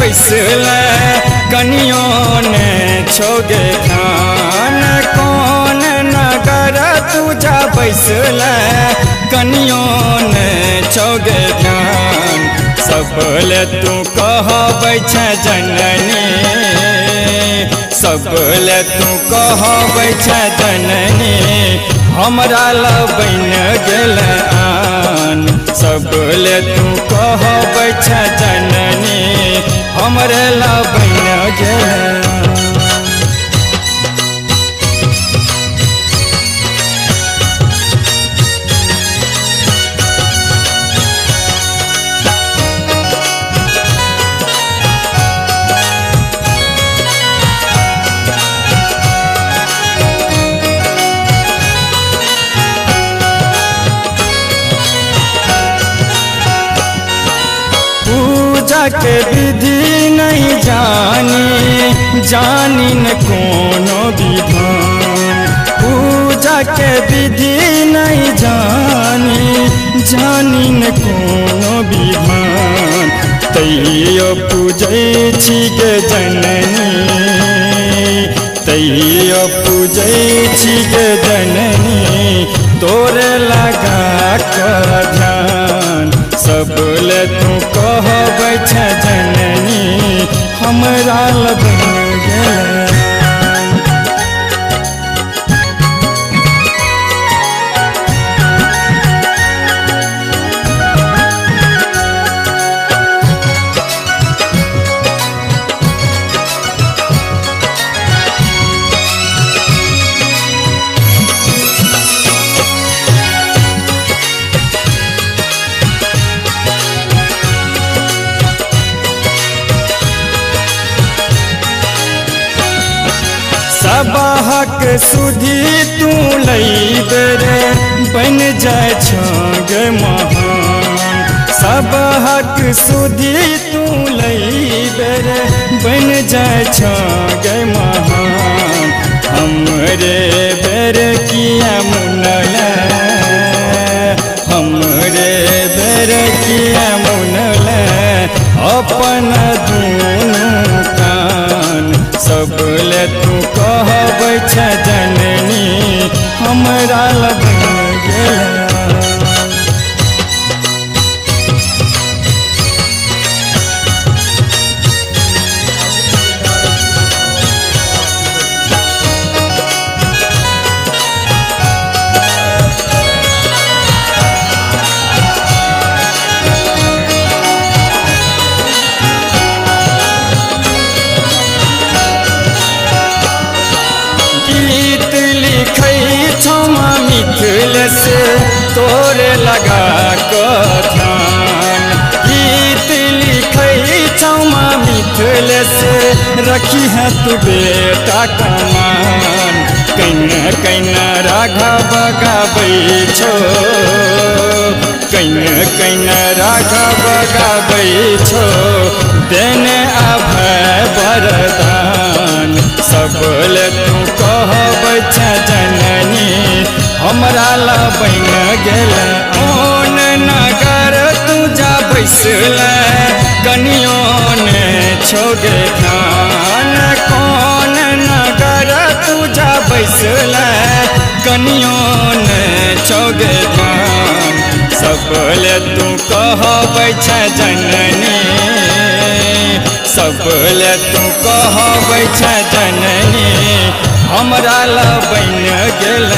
बैसल कनियो ने छोगे ध्यान कौन नगर तुझा बैसल कनियो ने छोगे ध्यान सबले तू कहबै छ जननी सबले तू कहबै छ जननी हमरा ला बन गेल आन सबले तू कहबै छ जननी हमरे ला बन गेल पूजा के विधि नहीं जानी न कोनो विधान पूजा के विधि नहीं जानी न कोनो विधान तैयो पूजै छी गे जननी तैयो पूजै छी गे जननी तोरे लगा कर ध्यान सबले तू कहबै छ जननी हमरा ला बन गेल सबहक सुधी तू लैबे रे बन जाय छग महान सबहक सुधी तू लैबे रे बन जाय छग महान हमरे बेर किया मुनल हमरे बेर किया मुनल अपन दुनू कान सबले तू कहबै छ जननी हमरा ला बन गेल मिथिल से तोरे लगा कर ध्यान गीत लिखै छौमा मिथिल से रखी है तू बेटा कमान कैन कैन राघव गाबै छो कैन राघव गाबै छो देने अभय वरदान सबले तू कहबै छ जननी हमरा ला बन गेल ओन नगर तुझा बैसल कनियो ने छोगे ध्यान कौन नगर तुझा बैसल कनियो ने छोगे ध्यान सबले तू कहबै छ जननी सबले तू कहबै छ जननी हमरा ला बन गेल